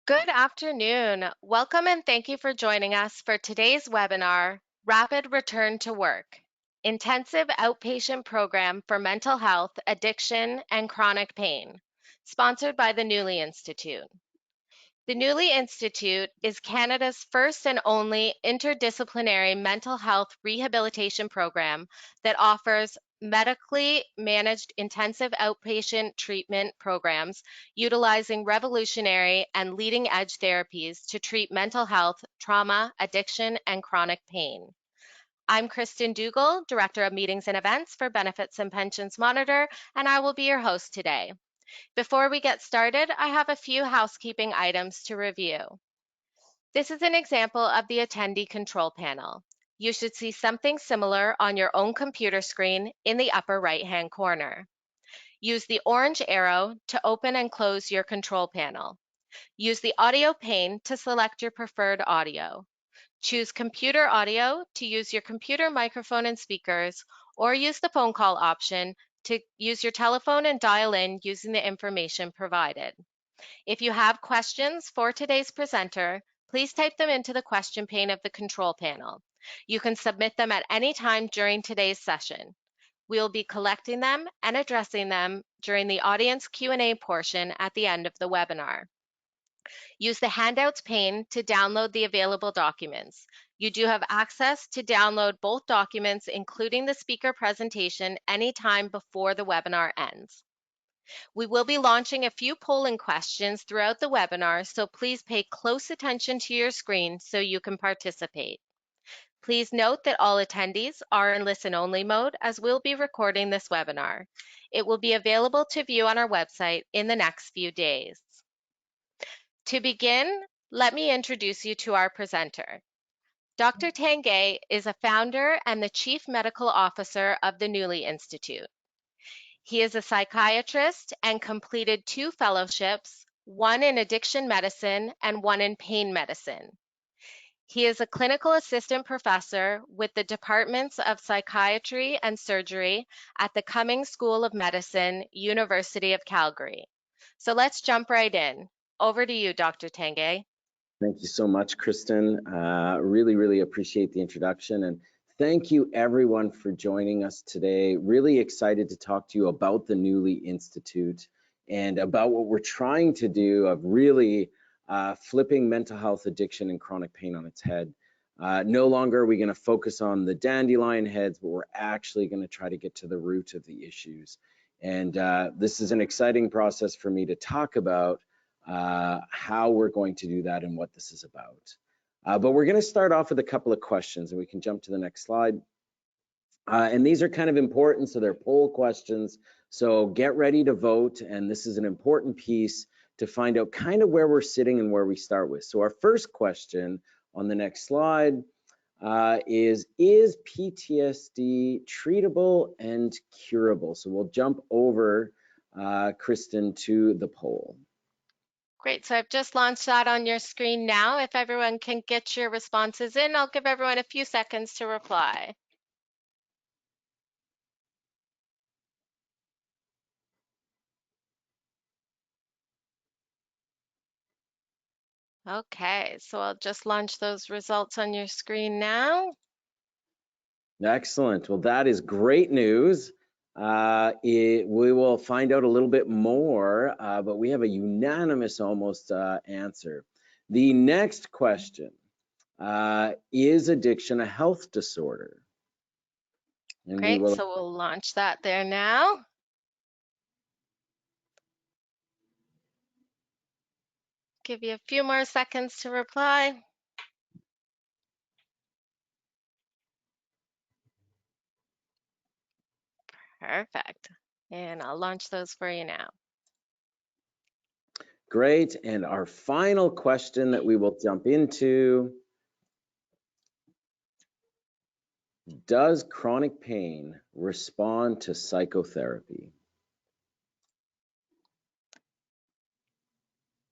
Good afternoon. Welcome and thank you for joining us for today's webinar, Rapid Return to Work, Intensive Outpatient Program for Mental Health, Addiction, and Chronic Pain, sponsored by the Newly Institute. The Newly Institute is Canada's first and only interdisciplinary mental health rehabilitation program that offers medically managed intensive outpatient treatment programs utilizing revolutionary and leading edge therapies to treat mental health, trauma, addiction, and chronic pain. I'm Kristen Dougal, Director of Meetings and Events for Benefits and Pensions Monitor, and I will be your host today. Before we get started, I have a few housekeeping items to review. This is an example of the attendee control panel. You should see something similar on your own computer screen in the upper right-hand corner. Use the orange arrow to open and close your control panel. Use the audio pane to select your preferred audio. Choose computer audio to use your computer microphone and speakers, or use the phone call option to use your telephone and dial in using the information provided. If you have questions for today's presenter, please type them into the question pane of the control panel. You can submit them at any time during today's session. We will be collecting them and addressing them during the audience Q&A portion at the end of the webinar. Use the handouts pane to download the available documents. You do have access to download both documents, including the speaker presentation, anytime before the webinar ends. We will be launching a few polling questions throughout the webinar, so please pay close attention to your screen so you can participate. Please note that all attendees are in listen-only mode as we'll be recording this webinar. It will be available to view on our website in the next few days. To begin, let me introduce you to our presenter. Dr. Tanguay is a founder and the Chief Medical Officer of the Newly Institute. He is a psychiatrist and completed 2 fellowships, one in addiction medicine and one in pain medicine. He is a clinical assistant professor with the Departments of Psychiatry and Surgery at the Cummings School of Medicine, University of Calgary. So let's jump right in. Over to you, Dr. Tanguay. Thank you so much, Kristen. Really appreciate the introduction, and thank you everyone for joining us today. Really excited to talk to you about the Newly Institute and about what we're trying to do of really flipping mental health, addiction, and chronic pain on its head. No longer are we going to focus on the dandelion heads, but we're actually going to try to get to the root of the issues. And this is an exciting process for me to talk about how we're going to do that and what this is about. But we're going to start off with a couple of questions, and we can jump to the next slide. And these are kind of important, so they're poll questions. So get ready to vote, and this is an important piece to find out kind of where we're sitting and where we start with. So our first question on the next slide is PTSD treatable and curable? So we'll jump over, Kristen, to the poll. Great, so I've just launched that on your screen now. If everyone can get your responses in, I'll give everyone a few seconds to reply. Okay, so I'll just launch those results on your screen now. Excellent. Well, that is great news. We will find out a little bit more, but we have a unanimous almost answer. The next question, is addiction a health disorder? And Great, so we'll launch that there now. Give you a few more seconds to reply. Perfect. And I'll launch those for you now. Great. And our final question that we will jump into, does chronic pain respond to psychotherapy?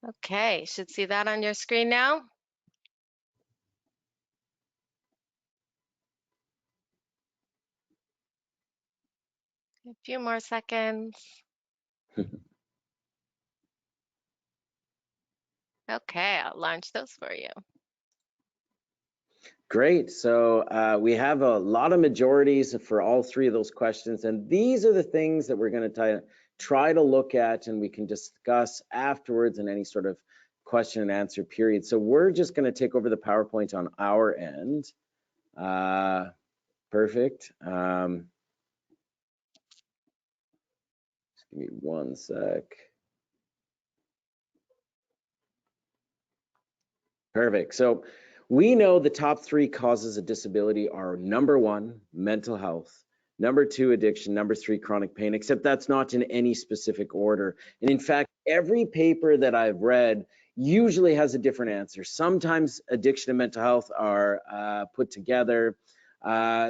Okay, should see that on your screen now. A few more seconds. Okay, I'll launch those for you. Great. So we have a lot of majorities for all three of those questions, and these are the things that we're going to try to look at, and we can discuss afterwards in any sort of question and answer period. So we're just going to take over the PowerPoint on our end. Perfect. Just give me one sec. Perfect. So we know the top three causes of disability are number one, mental health, number two, addiction, number three, chronic pain, except that's not in any specific order. And in fact, every paper that I've read usually has a different answer. Sometimes addiction and mental health are put together.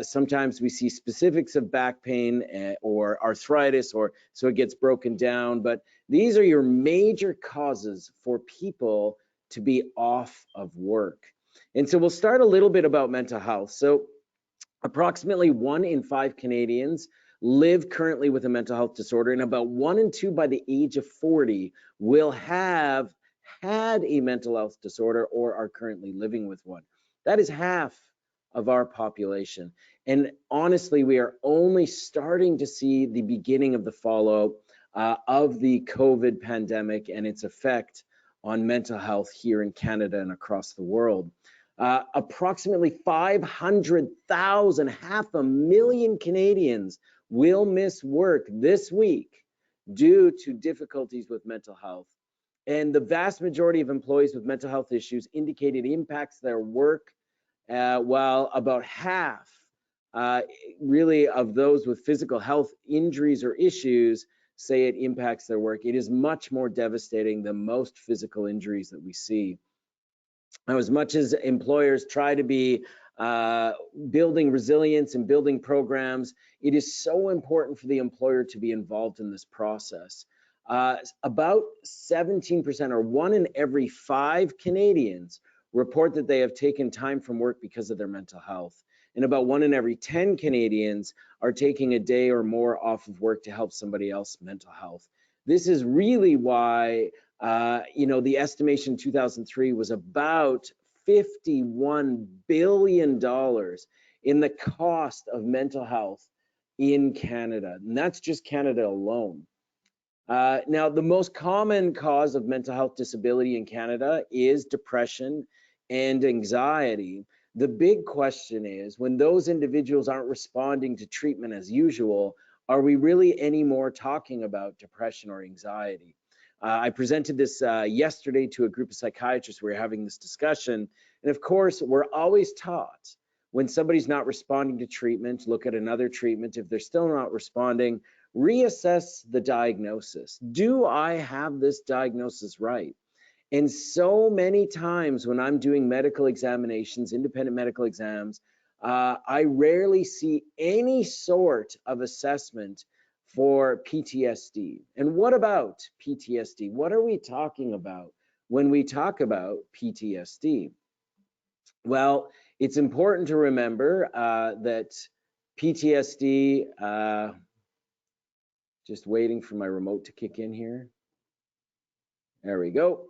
Sometimes we see specifics of back pain or arthritis, or so it gets broken down. But these are your major causes for people to be off of work. And so we'll start a little bit about mental health. So approximately 1 in 5 Canadians live currently with a mental health disorder, and about 1 in 2 by the age of 40 will have had a mental health disorder or are currently living with one. That is half of our population. And honestly, we are only starting to see the beginning of the fallout of the COVID pandemic and its effect on mental health here in Canada and across the world. Approximately 500,000, 500,000 Canadians will miss work this week due to difficulties with mental health. And the vast majority of employees with mental health issues indicate it impacts their work, while about half really of those with physical health injuries or issues say it impacts their work. It is much more devastating than most physical injuries that we see. Now, as much as employers try to be building resilience and building programs, it is so important for the employer to be involved in this process. About 17%, or 1 in every 5 Canadians, report that they have taken time from work because of their mental health. And about 1 in every 10 Canadians are taking a day or more off of work to help somebody else's mental health. This is really why the estimation in 2003 was about $51 billion in the cost of mental health in Canada. And that's just Canada alone. Now, the most common cause of mental health disability in Canada is depression and anxiety. The big question is, when those individuals aren't responding to treatment as usual, are we really any more talking about depression or anxiety? I presented this yesterday to a group of psychiatrists. We were having this discussion. And of course, we're always taught when somebody's not responding to treatment, look at another treatment. If they're still not responding, reassess the diagnosis. Do I have this diagnosis right? And so many times when I'm doing medical examinations, independent medical exams, I rarely see any sort of assessment for PTSD. And what about PTSD? What are we talking about when we talk about PTSD? Well, it's important to remember that PTSD, just waiting for my remote to kick in here. There we go.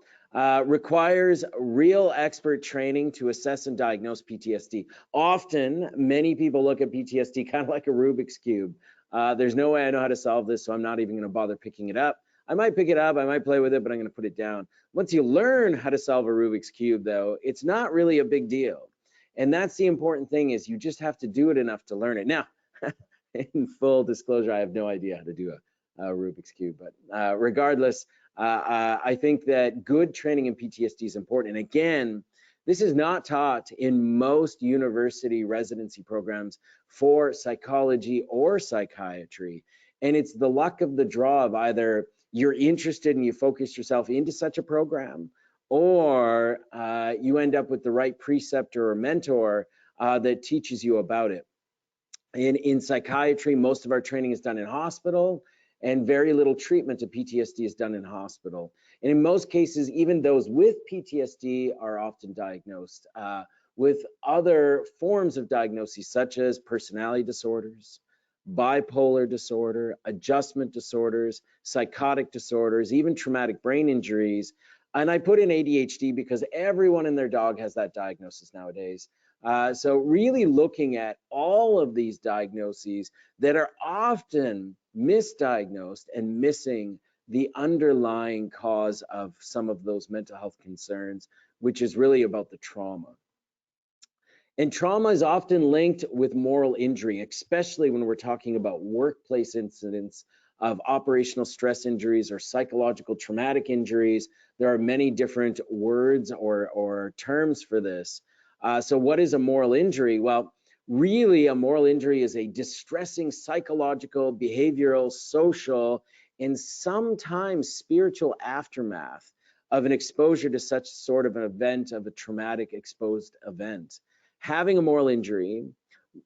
Requires real expert training to assess and diagnose PTSD. Often, many people look at PTSD kind of like a Rubik's Cube. There's no way I know how to solve this, so I'm not even going to bother picking it up. I might pick it up, I might play with it, but I'm going to put it down. Once you learn how to solve a Rubik's Cube, though, it's not really a big deal. And that's the important thing, is you just have to do it enough to learn it. Now, in full disclosure, I have no idea how to do a Rubik's Cube, but regardless, I think that good training in PTSD is important. And again, this is not taught in most university residency programs for psychology or psychiatry. And it's the luck of the draw of either you're interested and you focus yourself into such a program, or you end up with the right preceptor or mentor that teaches you about it. In psychiatry, most of our training is done in hospital, and very little treatment of PTSD is done in hospital. And in most cases, even those with PTSD are often diagnosed with other forms of diagnoses, such as personality disorders, bipolar disorder, adjustment disorders, psychotic disorders, even traumatic brain injuries. And I put in ADHD because everyone and their dog has that diagnosis nowadays. So really looking at all of these diagnoses that are often misdiagnosed and missing the underlying cause of some of those mental health concerns, which is really about the trauma. And trauma is often linked with moral injury, especially when we're talking about workplace incidents of operational stress injuries or psychological traumatic injuries. There are many different words or terms for this. So what is a moral injury? Well, really a moral injury is a distressing psychological, behavioral, social, and sometimes spiritual aftermath of an exposure to such sort of an event, of a traumatic exposed event. Having a moral injury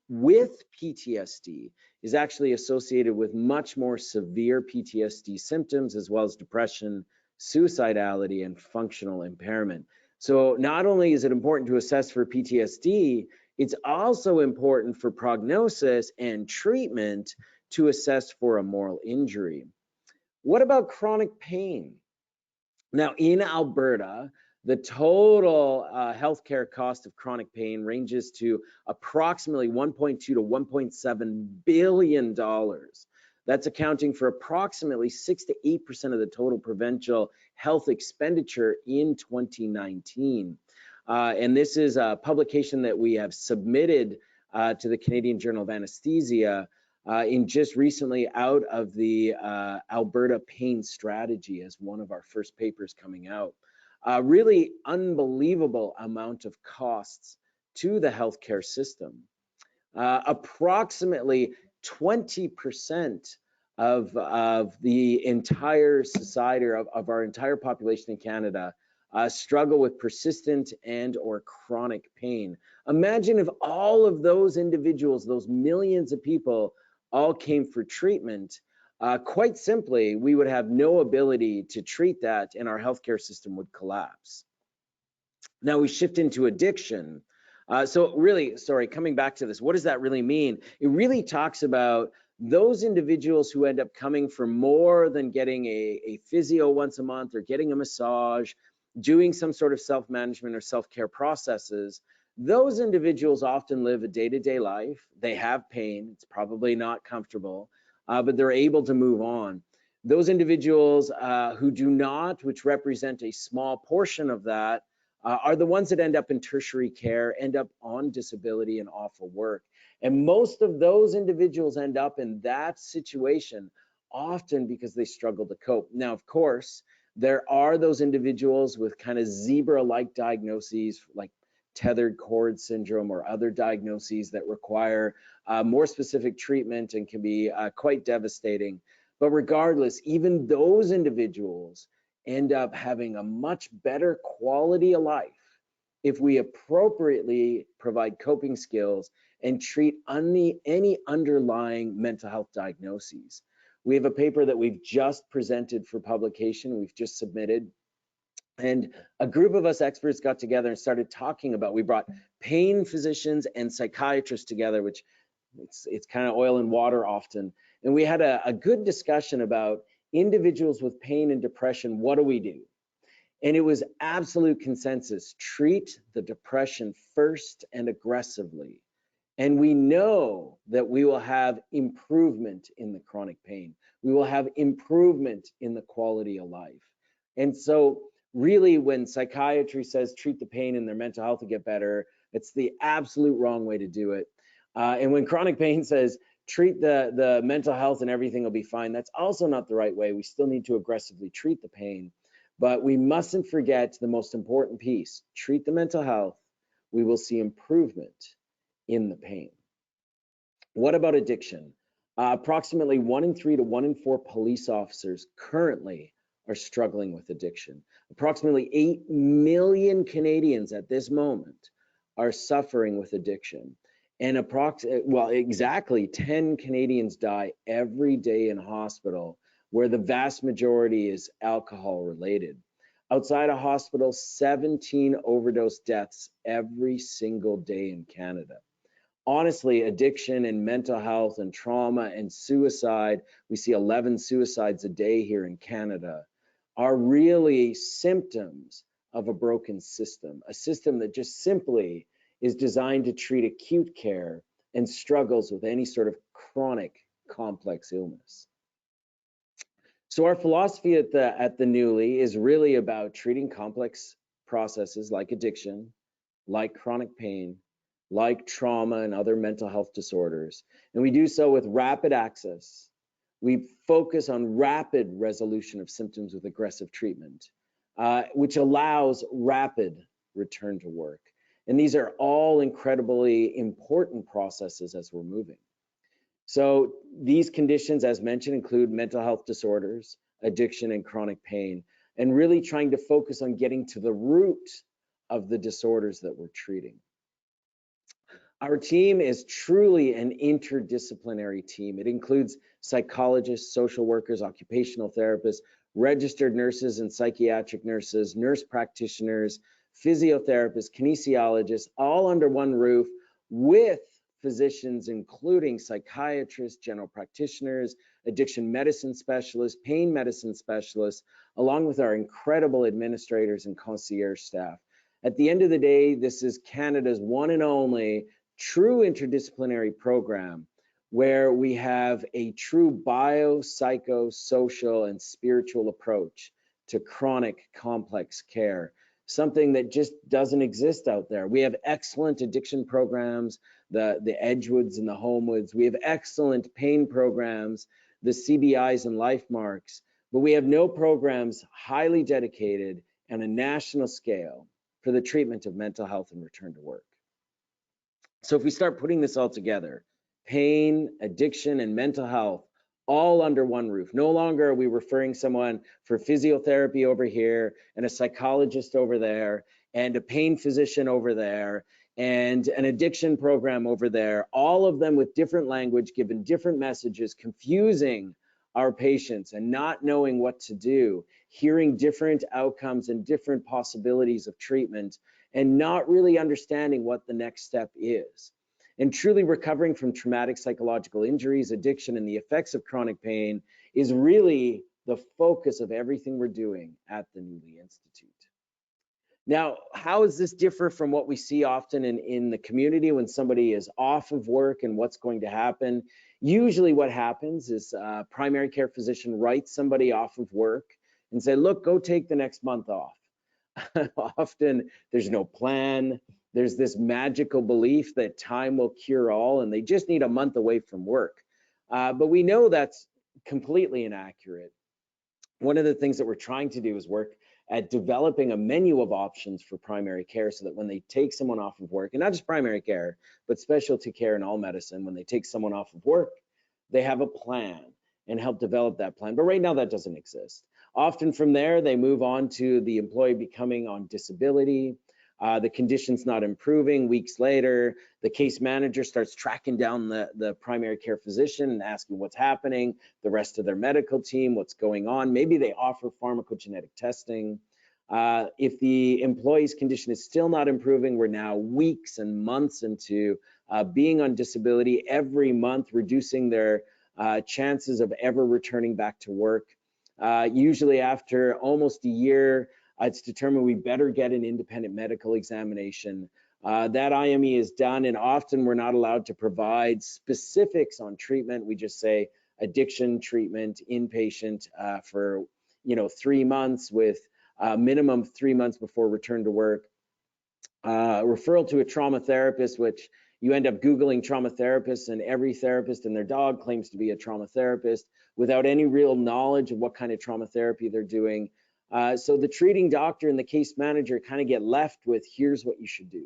with PTSD is actually associated with much more severe PTSD symptoms, as well as depression, suicidality, and functional impairment. So not only is it important to assess for PTSD, it's also important for prognosis and treatment to assess for a moral injury. What about chronic pain? Now, in Alberta, the total healthcare cost of chronic pain ranges to approximately $1.2 to $1.7 billion. That's accounting for approximately 6 to 8% of the total provincial health expenditure in 2019. And this is a publication that we have submitted to the Canadian Journal of Anesthesia in just recently out of the Alberta Pain Strategy as one of our first papers coming out. Really unbelievable amount of costs to the healthcare system. Approximately 20% of the entire society, of our entire population in Canada, struggle with persistent and or chronic pain. Imagine if all of those individuals, those millions of people, all came for treatment. Quite simply, we would have no ability to treat that and our healthcare system would collapse. Now we shift into addiction. So really, sorry, coming back to this, what does that really mean? It really talks about those individuals who end up coming for more than getting a physio once a month or getting a massage, doing some sort of self-management or self-care processes. Those individuals often live a day-to-day life. They have pain. It's probably not comfortable, but they're able to move on. Those individuals who do not, which represent a small portion of that, are the ones that end up in tertiary care, end up on disability and off of work. And most of those individuals end up in that situation often because they struggle to cope. Now, of course, there are those individuals with kind of zebra-like diagnoses like tethered cord syndrome or other diagnoses that require more specific treatment and can be quite devastating. But regardless, even those individuals end up having a much better quality of life if we appropriately provide coping skills and treat any underlying mental health diagnoses. We have a paper that we've just presented for publication, we've just submitted, and a group of us experts got together and started talking about, we brought pain physicians and psychiatrists together, which it's kind of oil and water often. And we had a good discussion about individuals with pain and depression, what do we do? And it was absolute consensus, treat the depression first and aggressively. And we know that we will have improvement in the chronic pain. We will have improvement in the quality of life. And so really when psychiatry says treat the pain and their mental health will get better, it's the absolute wrong way to do it. And when chronic pain says treat the mental health and everything will be fine, that's also not the right way. We still need to aggressively treat the pain, but we mustn't forget the most important piece. Treat the mental health, we will see improvement in the pain. What about addiction? Approximately 1 in 3 to 1 in 4 police officers currently are struggling with addiction. Approximately 8 million Canadians at this moment are suffering with addiction. And exactly 10 Canadians die every day in hospital, where the vast majority is alcohol related. Outside of hospital, 17 overdose deaths every single day in Canada. Honestly, addiction and mental health and trauma and suicide, we see 11 suicides a day here in Canada. are really symptoms of a broken system, a system that just simply is designed to treat acute care and struggles with any sort of chronic complex illness. So our philosophy at the Newly is really about treating complex processes like addiction, like chronic pain, like trauma and other mental health disorders. And we do so with rapid access. We focus on rapid resolution of symptoms with aggressive treatment, which allows rapid return to work. And these are all incredibly important processes as we're moving. So these conditions, as mentioned, include mental health disorders, addiction, and chronic pain, and really trying to focus on getting to the root of the disorders that we're treating. Our team is truly an interdisciplinary team. It includes psychologists, social workers, occupational therapists, registered nurses and psychiatric nurses, nurse practitioners, physiotherapists, kinesiologists, all under one roof with physicians, including psychiatrists, general practitioners, addiction medicine specialists, pain medicine specialists, along with our incredible administrators and concierge staff. At the end of the day, this is Canada's one and only true interdisciplinary program where we have a true bio, psycho, social, and spiritual approach to chronic complex care, something that just doesn't exist out there. We have excellent addiction programs, the Edgewoods and the Homewoods. We have excellent pain programs, the CBIs and Life Marks, but we have no programs highly dedicated on a national scale for the treatment of mental health and return to work. So if we start putting this all together, pain, addiction, and mental health, all under one roof. No longer are we referring someone for physiotherapy over here and a psychologist over there and a pain physician over there and an addiction program over there, all of them with different language, given different messages, confusing our patients and not knowing what to do, hearing different outcomes and different possibilities of treatment, and not really understanding what the next step is. And truly recovering from traumatic psychological injuries, addiction, and the effects of chronic pain is really the focus of everything we're doing at the Newly Institute. Now, how does this differ from what we see often in the community when somebody is off of work and what's going to happen? Usually what happens is a primary care physician writes somebody off of work and say, look, go take the next month off. Often there's no plan. There's this magical belief that time will cure all and they just need a month away from work. But we know that's completely inaccurate. One of the things that we're trying to do is work at developing a menu of options for primary care so that when they take someone off of work, and not just primary care, but specialty care and all medicine, when they take someone off of work, they have a plan and help develop that plan. But right now that doesn't exist. Often from there, they move on to the employee becoming on disability. The condition's not improving. Weeks later, the case manager starts tracking down the primary care physician and asking what's happening, the rest of their medical team, what's going on. Maybe they offer pharmacogenetic testing. If the employee's condition is still not improving, we're now weeks and months into being on disability, every month reducing their chances of ever returning back to work. Usually after almost a year, it's determined we better get an independent medical examination. That IME is done, and often we're not allowed to provide specifics on treatment. We just say addiction treatment, inpatient for 3 months with minimum 3 months before return to work. Referral to a trauma therapist, which you end up Googling trauma therapists, and every therapist and their dog claims to be a trauma therapist without any real knowledge of what kind of trauma therapy they're doing. So the treating doctor and the case manager kind of get left with, here's what you should do.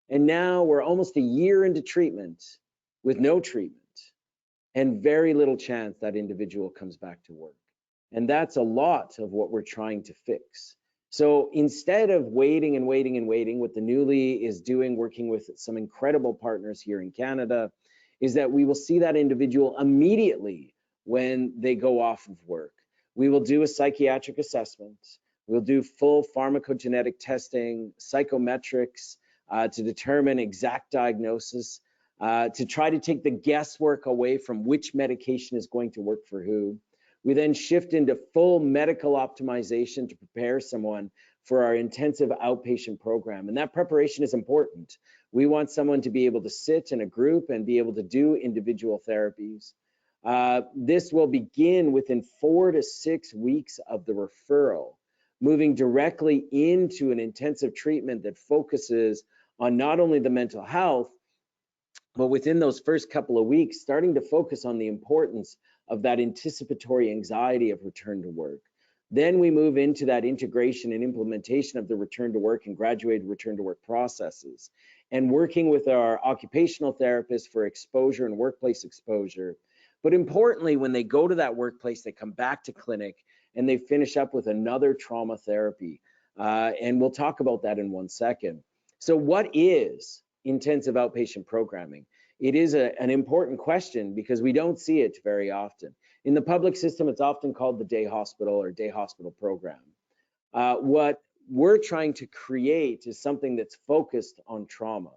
And now we're almost a year into treatment with no treatment and very little chance that individual comes back to work. And that's a lot of what we're trying to fix. So instead of waiting and waiting and waiting, what the Newly is doing, working with some incredible partners here in Canada, is that we will see that individual immediately when they go off of work. We will do a psychiatric assessment. We'll do full pharmacogenetic testing, psychometrics to determine exact diagnosis, to try to take the guesswork away from which medication is going to work for who. We then shift into full medical optimization to prepare someone for our intensive outpatient program. And that preparation is important. We want someone to be able to sit in a group and be able to do individual therapies. This will begin within 4 to 6 weeks of the referral, moving directly into an intensive treatment that focuses on not only the mental health, but within those first couple of weeks, starting to focus on the importance of that anticipatory anxiety of return to work. Then we move into that integration and implementation of the return to work and graduated return to work processes, and working with our occupational therapists for exposure and workplace exposure. But importantly, when they go to that workplace, they come back to clinic and they finish up with another trauma therapy. And we'll talk about that in 1 second. So what is intensive outpatient programming? It is an important question because we don't see it very often. In the public system, it's often called the day hospital or day hospital program. What we're trying to create is something that's focused on trauma.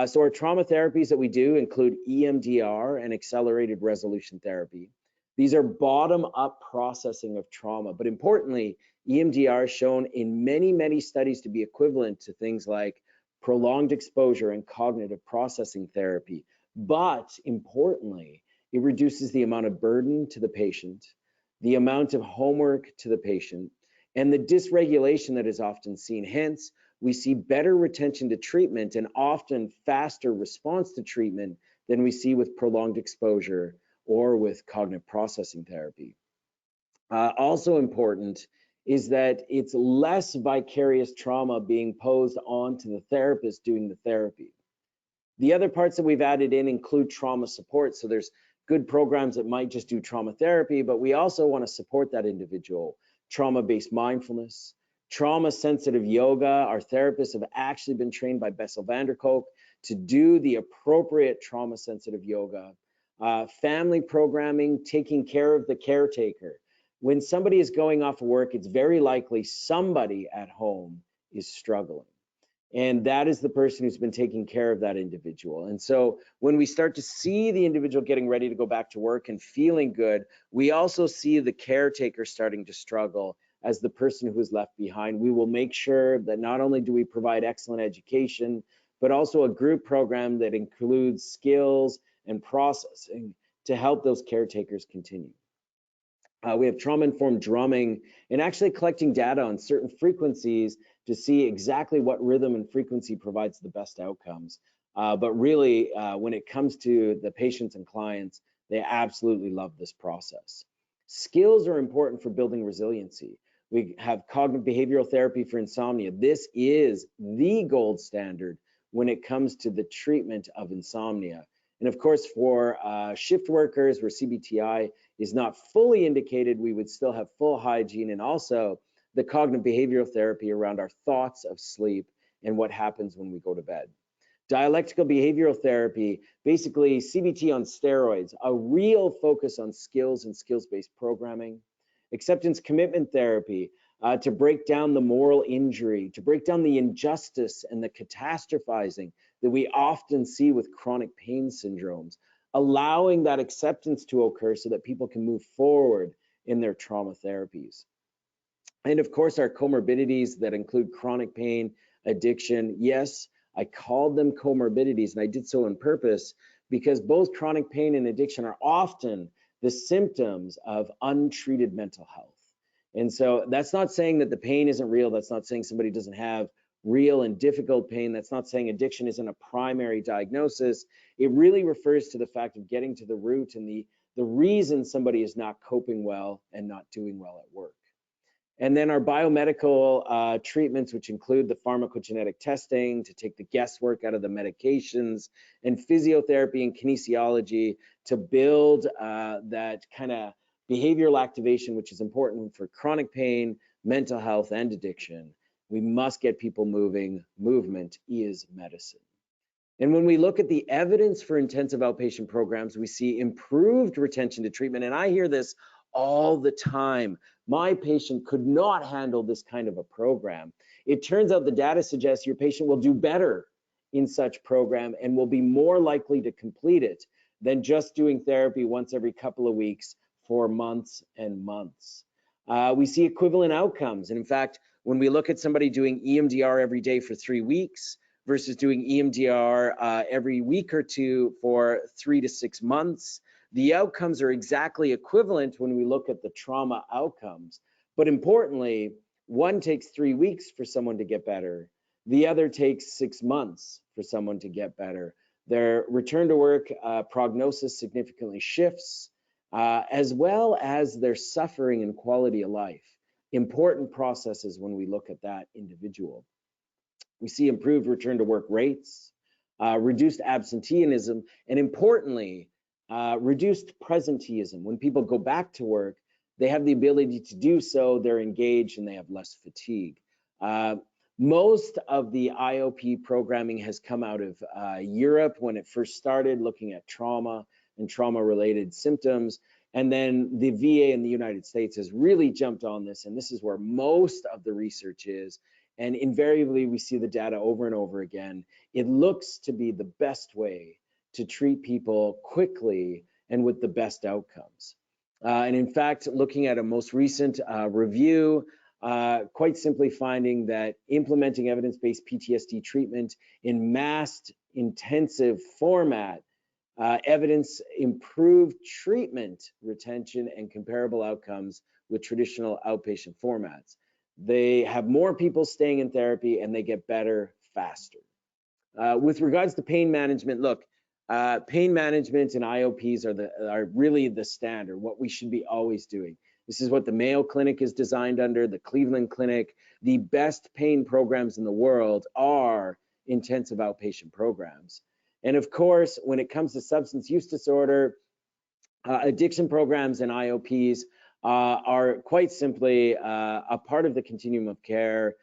So our trauma therapies that we do include EMDR and accelerated resolution therapy. These are bottom-up processing of trauma, but importantly, EMDR is shown in many, many studies to be equivalent to things like prolonged exposure and cognitive processing therapy. But importantly, it reduces the amount of burden to the patient, the amount of homework to the patient, and the dysregulation that is often seen. Hence, we see better retention to treatment and often faster response to treatment than we see with prolonged exposure or with cognitive processing therapy. Also important is that it's less vicarious trauma being posed onto the therapist doing the therapy. The other parts that we've added in include trauma support. So there's good programs that might just do trauma therapy, but we also want to support that individual. Trauma-based mindfulness, trauma-sensitive yoga. Our therapists have actually been trained by Bessel van der Kolk to do the appropriate trauma-sensitive yoga. Family programming, taking care of the caretaker. When somebody is going off of work, it's very likely somebody at home is struggling. And that is the person who's been taking care of that individual. And so when we start to see the individual getting ready to go back to work and feeling good, we also see the caretaker starting to struggle as the person who is left behind. We will make sure that not only do we provide excellent education, but also a group program that includes skills and processing to help those caretakers continue. We have trauma-informed drumming and actually collecting data on certain frequencies to see exactly what rhythm and frequency provides the best outcomes. But really, when it comes to the patients and clients, they absolutely love this process. Skills are important for building resiliency. We have cognitive behavioral therapy for insomnia. This is the gold standard when it comes to the treatment of insomnia. And of course, for shift workers where CBTI is not fully indicated, we would still have full hygiene, and also the cognitive behavioral therapy around our thoughts of sleep and what happens when we go to bed. Dialectical behavioral therapy, basically CBT on steroids, a real focus on skills and skills-based programming. Acceptance commitment therapy, to break down the moral injury, to break down the injustice and the catastrophizing that we often see with chronic pain syndromes, allowing that acceptance to occur so that people can move forward in their trauma therapies. And of course, our comorbidities that include chronic pain, addiction. Yes, I called them comorbidities, and I did so on purpose because both chronic pain and addiction are often the symptoms of untreated mental health. And so that's not saying that the pain isn't real. That's not saying somebody doesn't have real and difficult pain. That's not saying addiction isn't a primary diagnosis. It really refers to the fact of getting to the root and the reason somebody is not coping well and not doing well at work. And then our biomedical treatments, which include the pharmacogenetic testing to take the guesswork out of the medications, and physiotherapy and kinesiology to build that kind of behavioral activation, which is important for chronic pain, mental health, and addiction. We must get people moving. Movement is medicine. And when we look at the evidence for intensive outpatient programs, we see improved retention to treatment. And I hear this all the time. My patient could not handle this kind of a program. It turns out the data suggests your patient will do better in such program and will be more likely to complete it than just doing therapy once every couple of weeks for months and months. We see equivalent outcomes. And in fact, when we look at somebody doing EMDR every day for 3 weeks versus doing EMDR every week or two for 3 to 6 months, the outcomes are exactly equivalent when we look at the trauma outcomes. But importantly, one takes 3 weeks for someone to get better. The other takes 6 months for someone to get better. Their return to work prognosis significantly shifts, as well as their suffering and quality of life. Important processes when we look at that individual. We see improved return to work rates, reduced absenteeism, and importantly, reduced presenteeism. When people go back to work, they have the ability to do so, they're engaged, and they have less fatigue. Most of the IOP programming has come out of Europe when it first started, looking at trauma and trauma-related symptoms. And then the VA in the United States has really jumped on this, and this is where most of the research is. And invariably, we see the data over and over again. It looks to be the best way to treat people quickly and with the best outcomes. And in fact, looking at a most recent review, quite simply finding that implementing evidence-based PTSD treatment in massed intensive format, evidence improved treatment retention and comparable outcomes with traditional outpatient formats. They have more people staying in therapy and they get better faster. With regards to pain management, look, pain management and IOPs are really the standard, what we should be always doing. This is what the Mayo Clinic is designed under, the Cleveland Clinic. The best pain programs in the world are intensive outpatient programs. And of course, when it comes to substance use disorder, addiction programs and IOPs are quite simply a part of the continuum of care.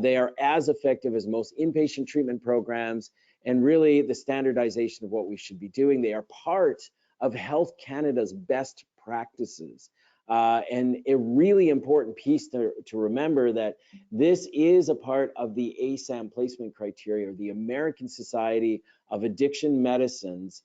They are as effective as most inpatient treatment programs, and really the standardization of what we should be doing. They are part of Health Canada's best practices. And a really important piece to remember that this is a part of the ASAM placement criteria, or the American Society of Addiction Medicine's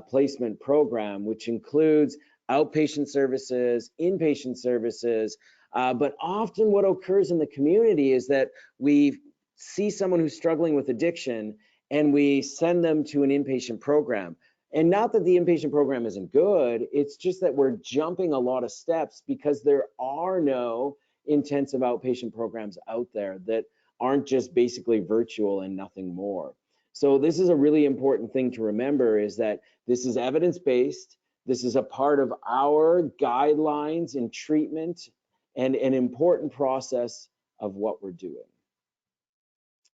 placement program, which includes outpatient services, inpatient services, but often what occurs in the community is that we see someone who's struggling with addiction and we send them to an inpatient program. And not that the inpatient program isn't good, it's just that we're jumping a lot of steps because there are no intensive outpatient programs out there that aren't just basically virtual and nothing more. So this is a really important thing to remember, is that this is evidence-based. This is a part of our guidelines in treatment and an important process of what we're doing.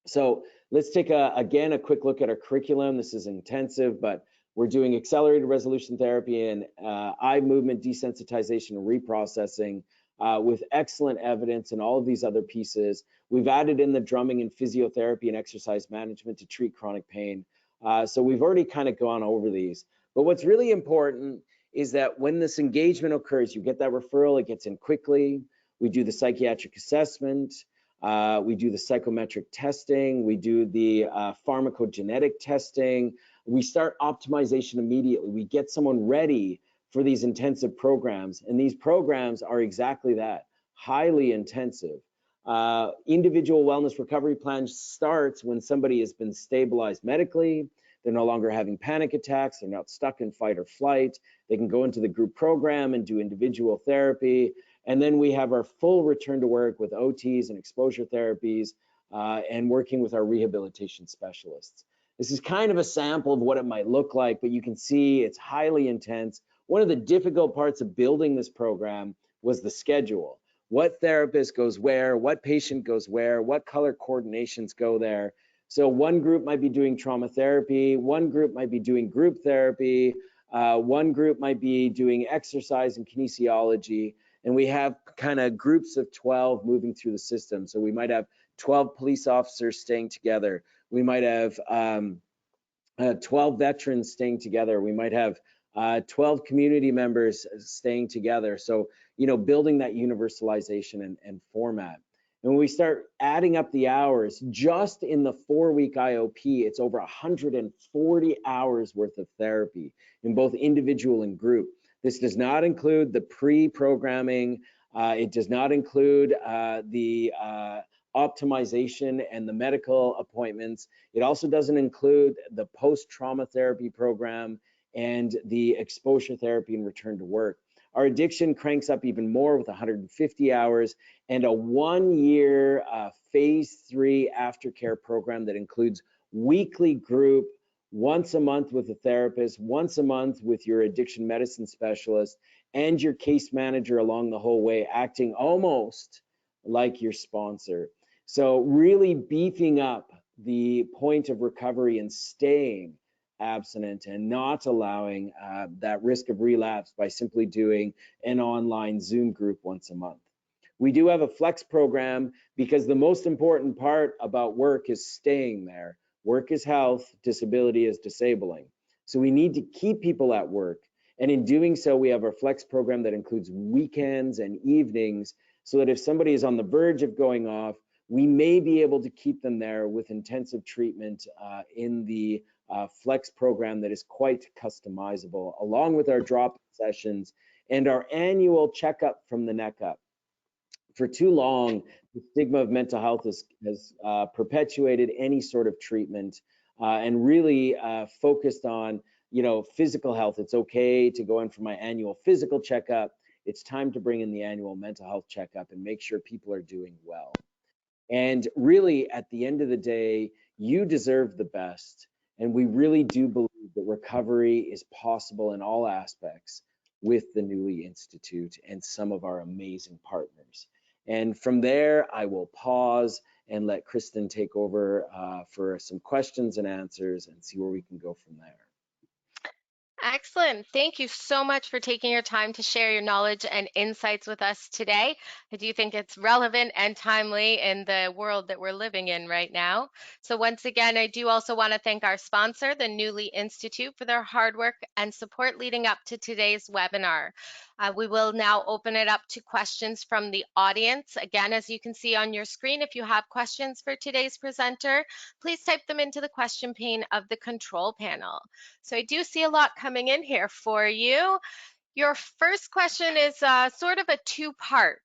So let's take again a quick look at our curriculum. This is intensive, but we're doing accelerated resolution therapy and eye movement desensitization and reprocessing with excellent evidence and all of these other pieces. We've added in the drumming and physiotherapy and exercise management to treat chronic pain. So we've already kind of gone over these. But what's really important is that when this engagement occurs, you get that referral, it gets in quickly. We do the psychiatric assessment. We do the psychometric testing. We do the pharmacogenetic testing. We start optimization immediately. We get someone ready for these intensive programs. And these programs are exactly that, highly intensive. Individual wellness recovery plan starts when somebody has been stabilized medically. They're no longer having panic attacks. They're not stuck in fight or flight. They can go into the group program and do individual therapy. And then we have our full return to work with OTs and exposure therapies and working with our rehabilitation specialists. This is kind of a sample of what it might look like, but you can see it's highly intense. One of the difficult parts of building this program was the schedule. What therapist goes where, what patient goes where, what color coordinations go there. So one group might be doing trauma therapy, one group might be doing group therapy, one group might be doing exercise and kinesiology, and we have kind of groups of 12 moving through the system. So we might have 12 police officers staying together. We might have 12 veterans staying together. We might have 12 community members staying together. So, you know, building that universalization and format. And when we start adding up the hours, just in the 4-week IOP, it's over 140 hours worth of therapy in both individual and group. This does not include the pre-programming. It does not include the optimization and the medical appointments. It also doesn't include the post-trauma therapy program and the exposure therapy and return to work. Our addiction cranks up even more with 150 hours and a 1-year phase 3 aftercare program that includes weekly group, once a month with a therapist, once a month with your addiction medicine specialist, and your case manager along the whole way, acting almost like your sponsor. So really beefing up the point of recovery and staying abstinent and not allowing that risk of relapse by simply doing an online Zoom group once a month. We do have a flex program because the most important part about work is staying there. Work is health, disability is disabling. So we need to keep people at work. And in doing so, we have our flex program that includes weekends and evenings so that if somebody is on the verge of going off, we may be able to keep them there with intensive treatment in the flex program that is quite customizable, along with our drop sessions and our annual checkup from the neck up. For too long, the stigma of mental health has perpetuated any sort of treatment and really focused on, physical health. It's okay to go in for my annual physical checkup. It's time to bring in the annual mental health checkup and make sure people are doing well. And really, at the end of the day, you deserve the best. And we really do believe that recovery is possible in all aspects with the Newly Institute and some of our amazing partners. And from there, I will pause and let Kristen take over for some questions and answers and see where we can go from there. Excellent. Thank you so much for taking your time to share your knowledge and insights with us today. I do think it's relevant and timely in the world that we're living in right now. So once again, I do also want to thank our sponsor, the Newly Institute, for their hard work and support leading up to today's webinar. We will now open it up to questions from the audience. Again, as you can see on your screen, if you have questions for today's presenter, please type them into the question pane of the control panel. So I do see a lot coming in here for you. Your first question is sort of a two-part.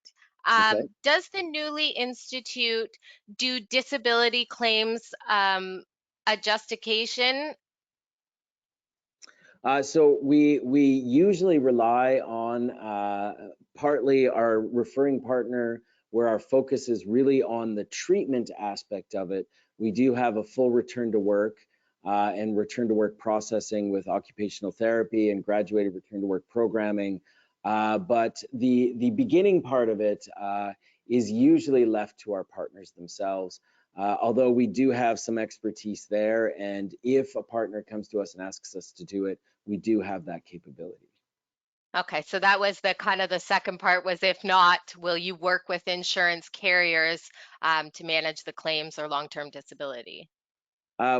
Okay. Does the Newly Institute do disability claims adjustication? So we usually rely on partly our referring partner, where our focus is really on the treatment aspect of it. We do have a full return to work and return to work processing with occupational therapy and graduated return to work programming. But the beginning part of it is usually left to our partners themselves. Although we do have some expertise there, and if a partner comes to us and asks us to do it, we do have that capability. Okay, so that was the kind of the second part was, if not, will you work with insurance carriers to manage the claims or long-term disability?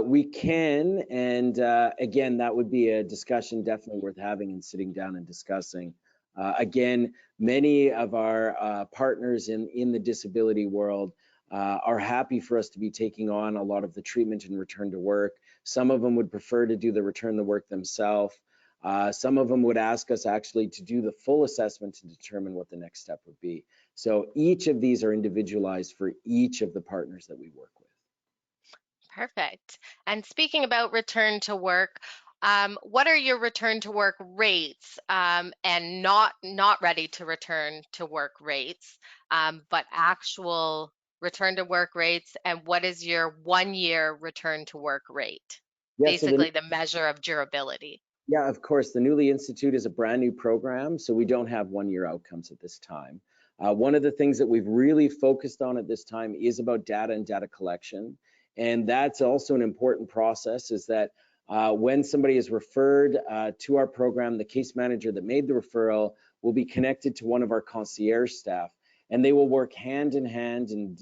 We can, and again, that would be a discussion definitely worth having and sitting down and discussing. Again, many of our partners in the disability world are happy for us to be taking on a lot of the treatment and return to work. Some of them would prefer to do the return to work themselves. Some of them would ask us actually to do the full assessment to determine what the next step would be. So each of these are individualized for each of the partners that we work with. Perfect. And speaking about return to work, what are your return to work rates and not ready to return to work rates, but actual return to work rates, and what is your 1-year return to work rate? Yeah, so Basically the measure of durability. yeah, of course, the Newly Institute is a brand new program, so we don't have 1-year outcomes at this time. One of the things that we've really focused on at this time is about data and data collection. And that's also an important process, is that when somebody is referred to our program, the case manager that made the referral will be connected to one of our concierge staff, and they will work hand in hand in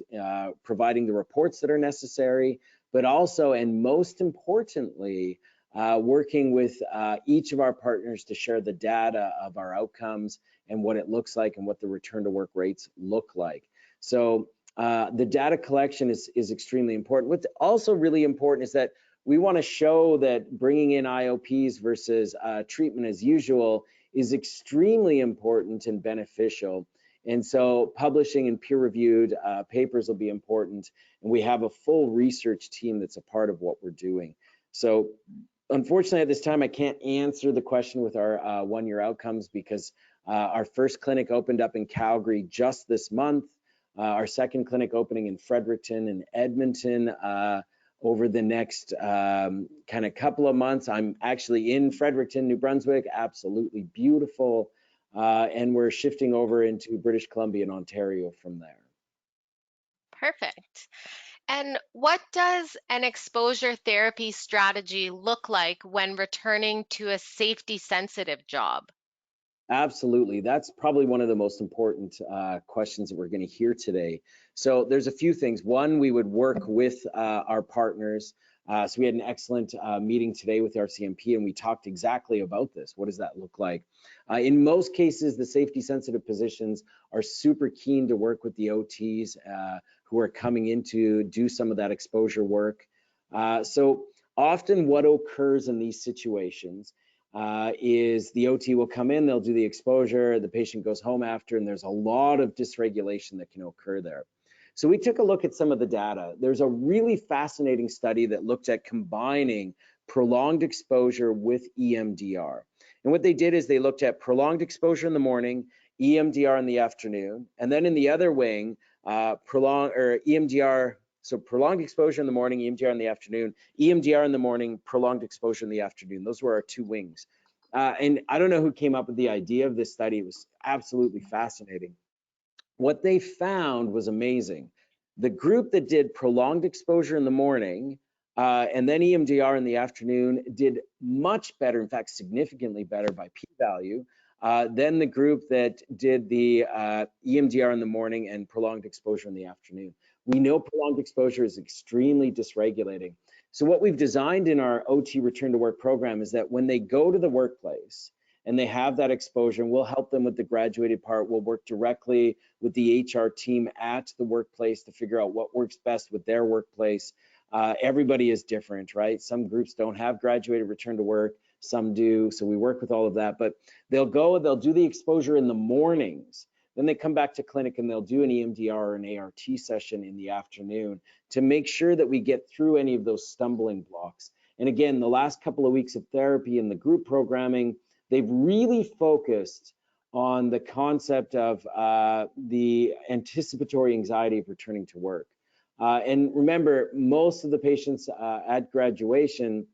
providing the reports that are necessary, but also, and most importantly, working with each of our partners to share the data of our outcomes and what it looks like and what the return to work rates look like. So the data collection is extremely important. What's also really important is that we want to show that bringing in IOPs versus treatment as usual is extremely important and beneficial. And so publishing and peer-reviewed papers will be important. And we have a full research team that's a part of what we're doing. So unfortunately, at this time, I can't answer the question with our one-year outcomes because our first clinic opened up in Calgary just this month. Our second clinic opening in Fredericton and Edmonton over the next kind of couple of months. I'm actually in Fredericton, New Brunswick, absolutely beautiful. And we're shifting over into British Columbia and Ontario from there. Perfect. And what does an exposure therapy strategy look like when returning to a safety sensitive job? Absolutely. That's probably one of the most important questions that we're going to hear today. So there's a few things. One, we would work with our partners. So we had an excellent meeting today with RCMP, and we talked exactly about this. What does that look like? In most cases, the safety sensitive positions are super keen to work with the OTs who are coming in to do some of that exposure work. So often what occurs in these situations is the OT will come in, they'll do the exposure, the patient goes home after, and there's a lot of dysregulation that can occur there. So we took a look at some of the data. There's a really fascinating study that looked at combining prolonged exposure with EMDR. And what they did is they looked at prolonged exposure in the morning, EMDR in the afternoon, and then in the other wing, EMDR, so prolonged exposure in the morning, EMDR in the afternoon, EMDR in the morning, prolonged exposure in the afternoon. Those were our two wings. And I don't know who came up with the idea of this study. It was absolutely fascinating. What they found was amazing. The group that did prolonged exposure in the morning and then EMDR in the afternoon did much better, in fact, significantly better by p-value than the group that did the EMDR in the morning and prolonged exposure in the afternoon. We know prolonged exposure is extremely dysregulating. So what we've designed in our OT return to work program is that when they go to the workplace and they have that exposure, and we'll help them with the graduated part, we'll work directly with the HR team at the workplace to figure out what works best with their workplace. Everybody is different, right? Some groups don't have graduated return to work, some do, so we work with all of that, but they'll go, they'll do the exposure in the mornings, then they come back to clinic and they'll do an EMDR or an ART session in the afternoon to make sure that we get through any of those stumbling blocks. And again, the last couple of weeks of therapy and the group programming, they've really focused on the concept of the anticipatory anxiety of returning to work. And remember, most of the patients at graduation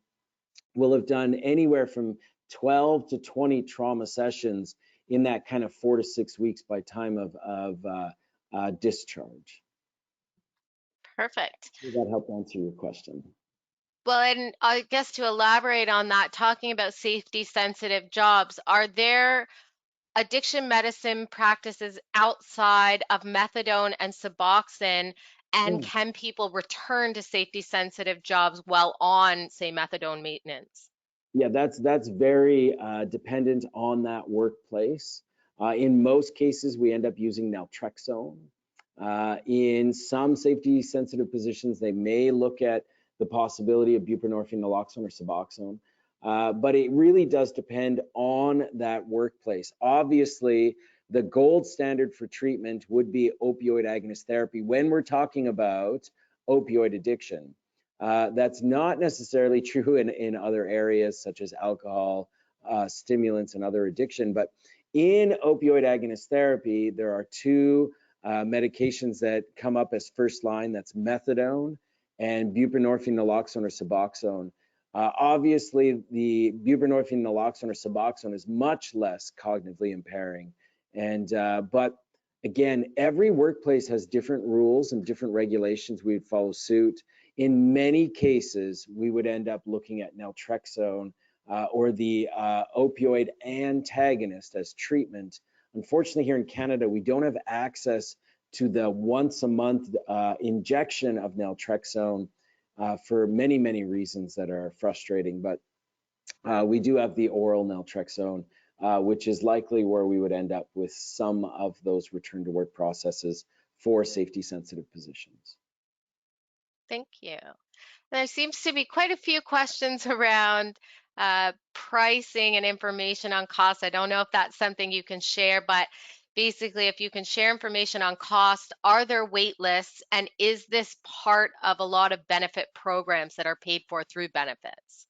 will have done anywhere from 12 to 20 trauma sessions in that kind of 4 to 6 weeks by time of discharge. Perfect. Does that help answer your question? Well, and I guess to elaborate on that, talking about safety sensitive jobs, are there addiction medicine practices outside of methadone and Suboxone? And Yeah. can people return to safety sensitive jobs while on, say, methadone maintenance? Yeah, that's very dependent on that workplace. In most cases, we end up using naltrexone. In some safety sensitive positions, they may look at the possibility of buprenorphine, naloxone, or Suboxone. But it really does depend on that workplace. Obviously, the gold standard for treatment would be opioid agonist therapy when we're talking about opioid addiction. That's not necessarily true in other areas such as alcohol, stimulants, and other addiction. But in opioid agonist therapy, there are two medications that come up as first line. That's methadone and buprenorphine, naloxone, or Suboxone. Obviously, the buprenorphine, naloxone, or Suboxone is much less cognitively impairing. But again, every workplace has different rules and different regulations. We would follow suit. In many cases, we would end up looking at naltrexone or the opioid antagonist as treatment. Unfortunately, here in Canada, we don't have access to the once a month injection of naltrexone for many, many reasons that are frustrating. But we do have the oral naltrexone, which is likely where we would end up with some of those return to work processes for safety sensitive positions. Thank you. There seems to be quite a few questions around pricing and information on cost. I don't know if that's something you can share, but basically, if you can share information on cost, are there wait lists, and is this part of a lot of benefit programs that are paid for through benefits?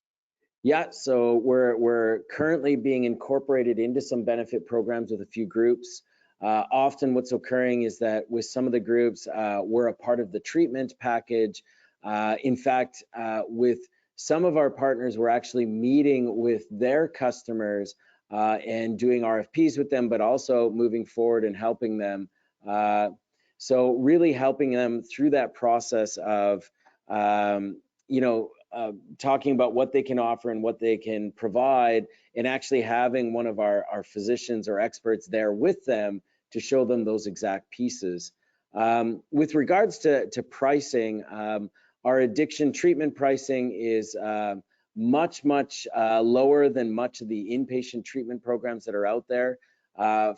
Yeah, so we're currently being incorporated into some benefit programs with a few groups. Often what's occurring is that with some of the groups, we're a part of the treatment package. In fact, with some of our partners, we're actually meeting with their customers and doing RFPs with them, but also moving forward and helping them. So really helping them through that process of, you know, talking about what they can offer and what they can provide, and actually having one of our physicians or experts there with them to show them those exact pieces. With regards to pricing, our addiction treatment pricing is much lower than much of the inpatient treatment programs that are out there.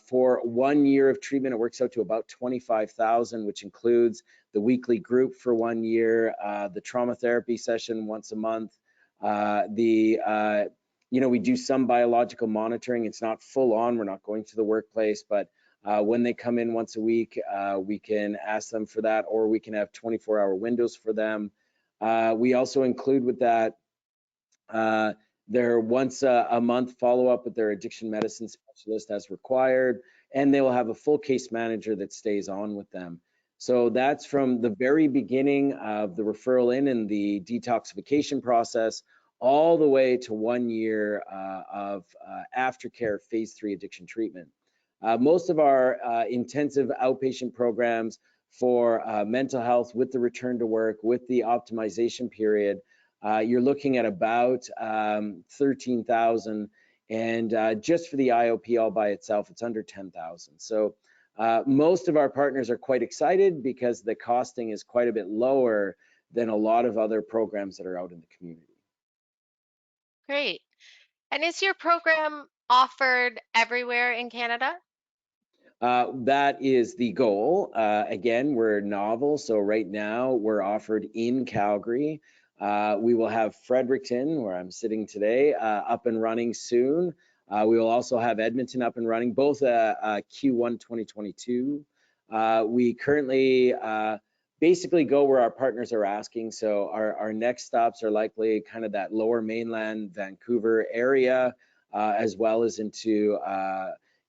For 1 year of treatment, it works out to about $25,000, which includes the weekly group for 1 year, the trauma therapy session once a month. You know, we do some biological monitoring. It's not full on. We're not going to the workplace, but when they come in once a week, we can ask them for that, or we can have 24-hour windows for them. We also include with that their once a month follow-up with their addiction medicine specialist as required, and they will have a full case manager that stays on with them. So that's from the very beginning of the referral in and the detoxification process, all the way to 1 year of aftercare phase 3 addiction treatment. Most of our intensive outpatient programs for mental health, with the return to work, with the optimization period, you're looking at about 13,000, and just for the IOP all by itself, it's under 10,000. So most of our partners are quite excited because the costing is quite a bit lower than a lot of other programs that are out in the community. Great. And is your program offered everywhere in Canada? That is the goal. Again, we're novel, so right now we're offered in Calgary. We will have Fredericton, where I'm sitting today, up and running soon. We will also have Edmonton up and running, both Q1 2022. We currently basically go where our partners are asking. So our next stops are likely kind of that lower mainland Vancouver area, as well as into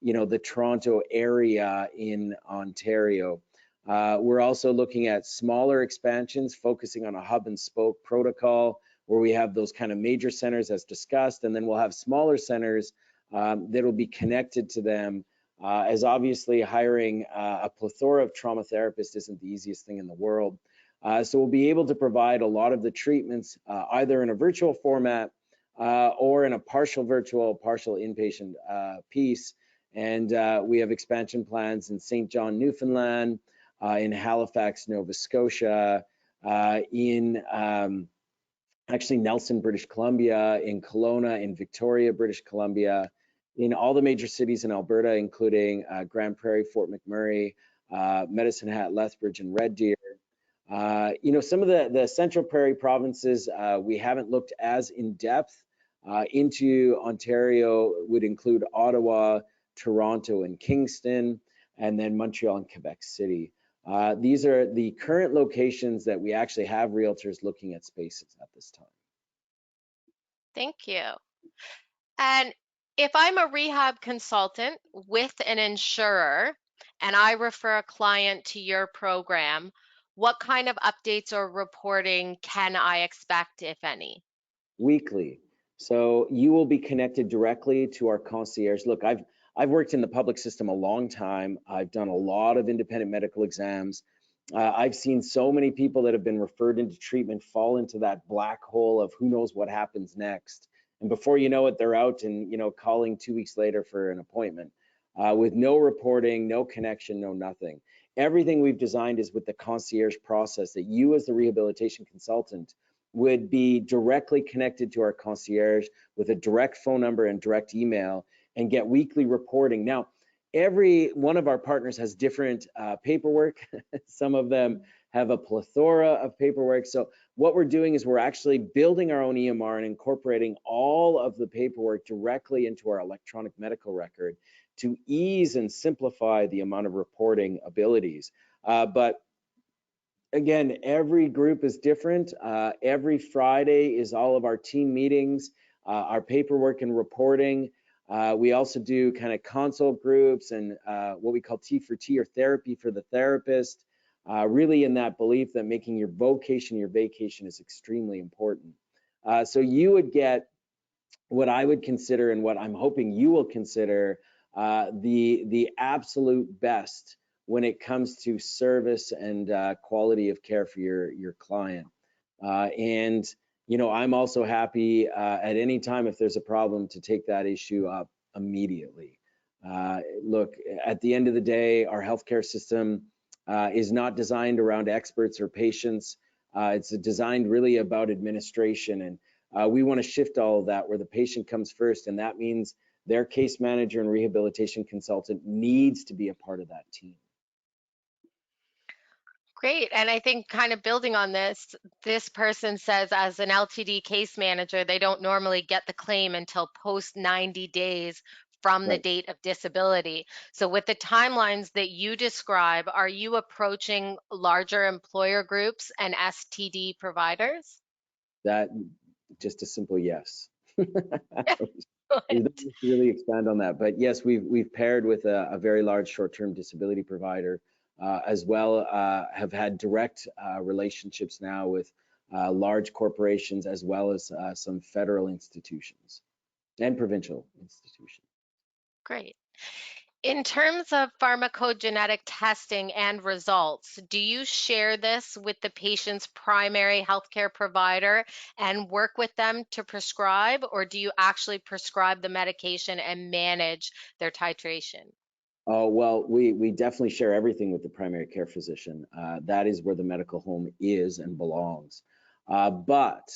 you know, the Toronto area in Ontario. We're also looking at smaller expansions, focusing on a hub and spoke protocol, where we have those kind of major centers as discussed, and then we'll have smaller centers that will be connected to them, as obviously hiring a plethora of trauma therapists isn't the easiest thing in the world. So we'll be able to provide a lot of the treatments either in a virtual format or in a partial virtual, partial inpatient piece. And we have expansion plans in St. John, Newfoundland, in Halifax, Nova Scotia, in actually Nelson, British Columbia, in Kelowna, in Victoria, British Columbia, in all the major cities in Alberta, including Grand Prairie, Fort McMurray, Medicine Hat, Lethbridge, and Red Deer. You know, some of the Central Prairie provinces we haven't looked as in depth into. Ontario would include Ottawa, Toronto, and Kingston, and then Montreal and Quebec City. These are the current locations that we actually have realtors looking at spaces at this time. Thank you. And if I'm a rehab consultant with an insurer and I refer a client to your program, what kind of updates or reporting can I expect, if any? Weekly. So you will be connected directly to our concierge. Look, I've worked in the public system a long time. I've done a lot of independent medical exams. I've seen so many people that have been referred into treatment fall into that black hole of who knows what happens next. And before you know it, they're out and, you know, calling 2 weeks later for an appointment with no reporting, no connection, no nothing. Everything we've designed is with the concierge process, that you as the rehabilitation consultant would be directly connected to our concierge with a direct phone number and direct email, and get weekly reporting. Now, every one of our partners has different paperwork. Some of them have a plethora of paperwork. So what we're doing is we're actually building our own EMR and incorporating all of the paperwork directly into our electronic medical record to ease and simplify the amount of reporting abilities. But again, every group is different. Every Friday is all of our team meetings, our paperwork and reporting. We also do kind of consult groups and what we call T for T, or therapy for the therapist, really in that belief that making your vocation your vacation is extremely important. So you would get what I would consider, and what I'm hoping you will consider, the absolute best when it comes to service and quality of care for your client. And you know, I'm also happy at any time if there's a problem to take that issue up immediately. Look, at the end of the day, our healthcare system is not designed around experts or patients. It's designed really about administration, and we want to shift all of that where the patient comes first, and that means their case manager and rehabilitation consultant needs to be a part of that team. Great. And I think kind of building on this, this person says as an LTD case manager, they don't normally get the claim until post 90 days from the Right. date of disability. So with the timelines that you describe, are you approaching larger employer groups and STD providers? That, just a simple yes. We Good. don't need to really expand on that, but yes, we've paired with a very large short-term disability provider, as well. Have had direct relationships now with large corporations, as well as some federal institutions and provincial institutions. Great. In terms of pharmacogenetic testing and results, do you share this with the patient's primary healthcare provider and work with them to prescribe, or do you actually prescribe the medication and manage their titration? Oh, well, we definitely share everything with the primary care physician. That is where the medical home is and belongs. But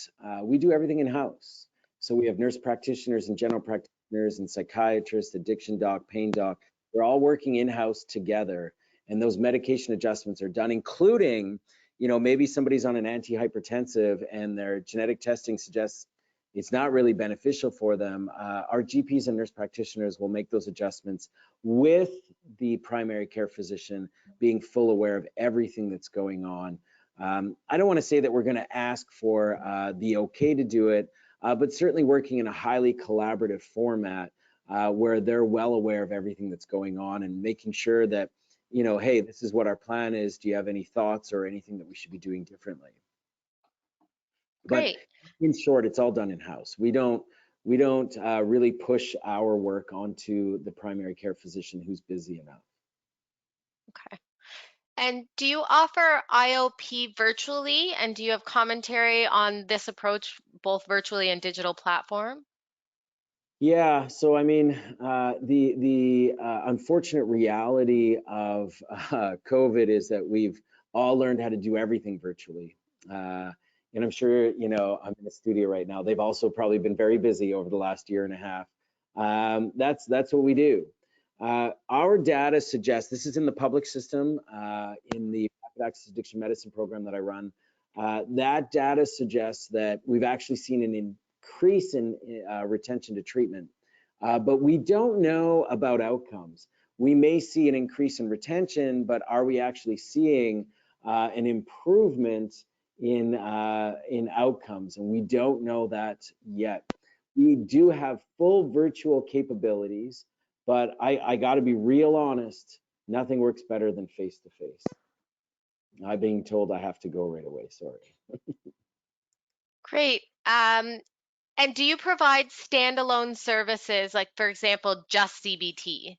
we do everything in-house. So we have nurse practitioners and general practitioners and psychiatrists, addiction doc, pain doc. We're all working in-house together, and those medication adjustments are done, including, you know, maybe somebody's on an antihypertensive and their genetic testing suggests it's not really beneficial for them. Our GPs and nurse practitioners will make those adjustments with the primary care physician being full aware of everything that's going on. I don't want to say that we're going to ask for the okay to do it, but certainly working in a highly collaborative format where they're well aware of everything that's going on and making sure that, you know, hey, this is what our plan is. Do you have any thoughts or anything that we should be doing differently? But Great. in short, it's all done in-house. We don't really push our work onto the primary care physician who's busy enough. Okay. And do you offer IOP virtually? And do you have commentary on this approach, both virtually and digital platform? Yeah, so I mean, the unfortunate reality of COVID is that we've all learned how to do everything virtually. And I'm sure, you know, I'm in the studio right now. They've also probably been very busy over the last year and a half. That's what we do. Our data suggests, this is in the public system, in the rapid access addiction medicine program that I run. That data suggests that we've actually seen an increase in retention to treatment, but we don't know about outcomes. We may see an increase in retention, but are we actually seeing an improvement in outcomes? And we don't know that yet. We do have full virtual capabilities, but I got to be real honest. Nothing works better than face-to-face. I'm being told I have to go right away. Sorry. Great. And do you provide standalone services, like, for example, just CBT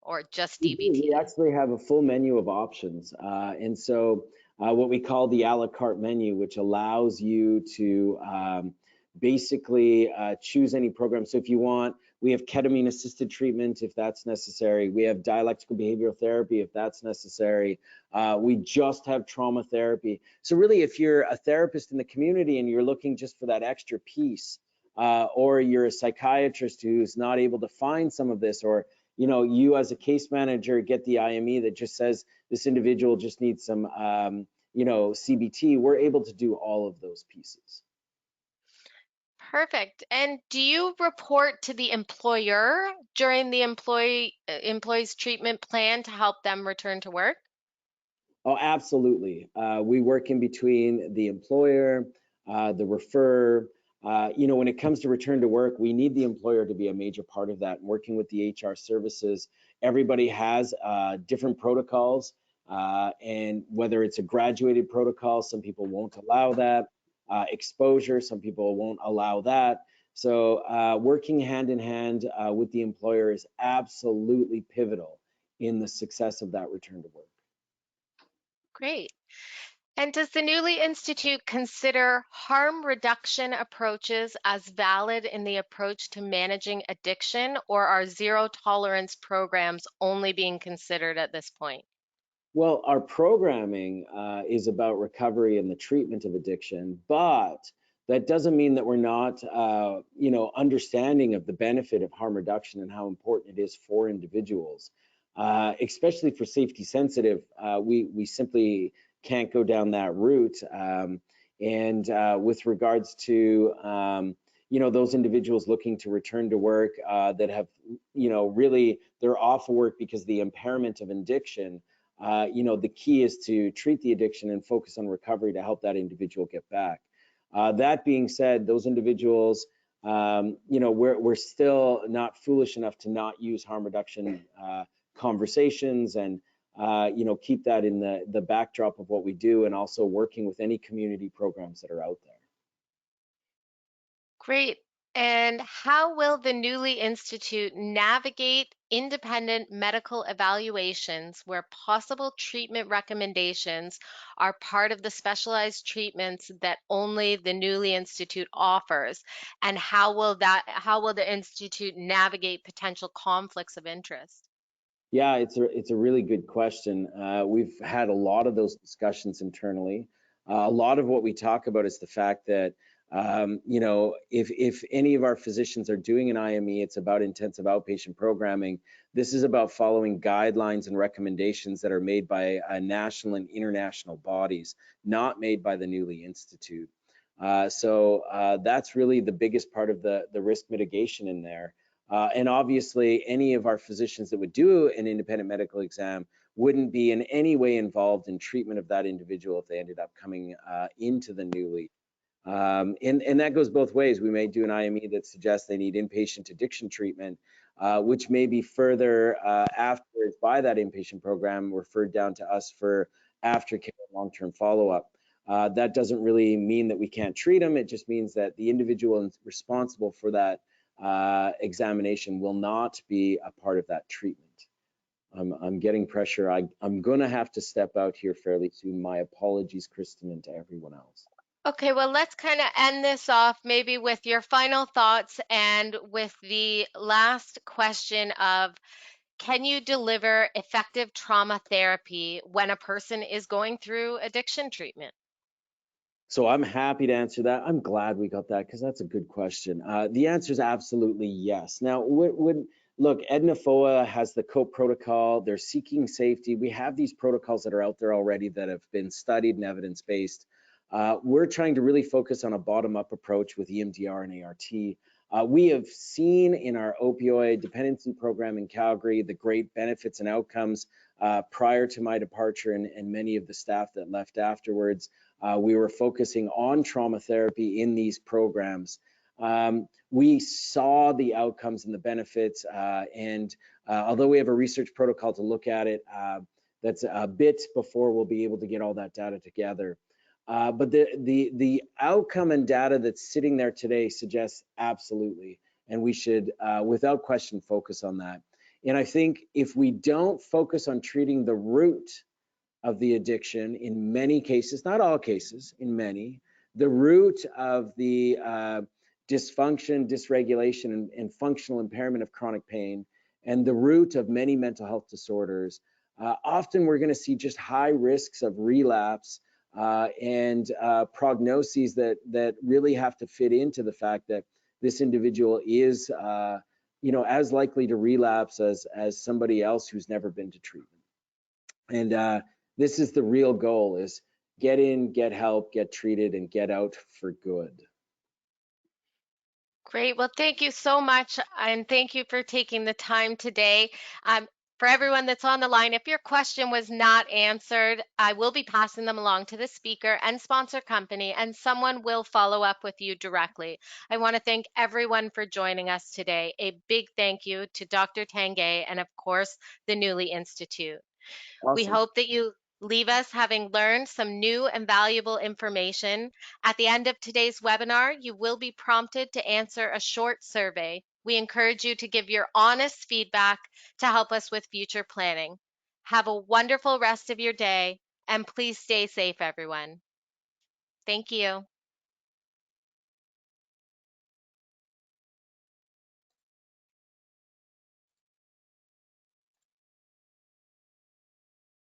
or just We do. We DBT? actually have a full menu of options. And so what we call the a la carte menu, which allows you to basically choose any program. So if you want, we have ketamine assisted treatment if that's necessary. We have dialectical behavioral therapy if that's necessary. We just have trauma therapy. So really, if you're a therapist in the community and you're looking just for that extra piece, or you're a psychiatrist who's not able to find some of this, or you know, you as a case manager get the IME that just says this individual just needs some, CBT, we're able to do all of those pieces. Perfect. And do you report to the employer during the employee's treatment plan to help them return to work? Oh, absolutely. We work in between the employer, the referrer. When it comes to return to work, we need the employer to be a major part of that. Working with the HR services, everybody has different protocols, and whether it's a graduated protocol, some people won't allow that. Exposure, some people won't allow that. So working hand in hand with the employer is absolutely pivotal in the success of that return to work. Great. And does the Newly Institute consider harm reduction approaches as valid in the approach to managing addiction, or are zero tolerance programs only being considered at this point? Well, our programming is about recovery and the treatment of addiction, but that doesn't mean that we're not, understanding of the benefit of harm reduction and how important it is for individuals, especially for safety sensitive. We simply can't go down that route. And with regards to, those individuals looking to return to work that have, really they're off of work because of the impairment of addiction. The key is to treat the addiction and focus on recovery to help that individual get back. That being said, those individuals, we're still not foolish enough to not use harm reduction conversations and, keep that in the backdrop of what we do, and also working with any community programs that are out there. Great. And how will the Newly Institute navigate independent medical evaluations where possible treatment recommendations are part of the specialized treatments that only the Newly Institute offers? And how will the Institute navigate potential conflicts of interest? Yeah, it's a really good question. We've had a lot of those discussions internally. A lot of what we talk about is the fact that if any of our physicians are doing an IME, it's about intensive outpatient programming. This is about following guidelines and recommendations that are made by national and international bodies, not made by the Newly Institute. So that's really the biggest part of the risk mitigation in there. And obviously, any of our physicians that would do an independent medical exam wouldn't be in any way involved in treatment of that individual if they ended up coming into the Newly. And that goes both ways. We may do an IME that suggests they need inpatient addiction treatment, which may be further afterwards by that inpatient program referred down to us for aftercare long-term follow-up. That doesn't really mean that we can't treat them. It just means that the individual responsible for that examination will not be a part of that treatment. I'm getting pressure. I'm going to have to step out here fairly soon. My apologies, Kristen, and to everyone else. Okay, well, let's kind of end this off maybe with your final thoughts and with the last question of, can you deliver effective trauma therapy when a person is going through addiction treatment? So I'm happy to answer that. I'm glad we got that because that's a good question. The answer is absolutely yes. Now, look, Edna FOA has the COPE protocol. They're seeking safety. We have these protocols that are out there already that have been studied and evidence-based. We're trying to really focus on a bottom-up approach with EMDR and ART. We have seen in our opioid dependency program in Calgary the great benefits and outcomes prior to my departure and many of the staff that left afterwards. We were focusing on trauma therapy in these programs. We saw the outcomes and the benefits, and although we have a research protocol to look at it, that's a bit before we'll be able to get all that data together. But the outcome and data that's sitting there today suggests absolutely, and we should, without question, focus on that. And I think if we don't focus on treating the root of the addiction, in many cases, not all cases, in many, the root of the dysfunction, dysregulation, and functional impairment of chronic pain, and the root of many mental health disorders, often we're going to see just high risks of relapse and prognoses that really have to fit into the fact that this individual is, as likely to relapse as somebody else who's never been to treatment. And this is the real goal: is get in, get help, get treated, and get out for good. Great. Well, thank you so much. And thank you for taking the time today. For everyone that's on the line, if your question was not answered, I will be passing them along to the speaker and sponsor company, and someone will follow up with you directly. I want to thank everyone for joining us today. A big thank you to Dr. Tanguay and, of course, the Newly Institute. We Awesome. hope that you leave us having learned some new and valuable information. At the end of today's webinar, you will be prompted to answer a short survey. We encourage you to give your honest feedback to help us with future planning. Have a wonderful rest of your day, and please stay safe, everyone. Thank you.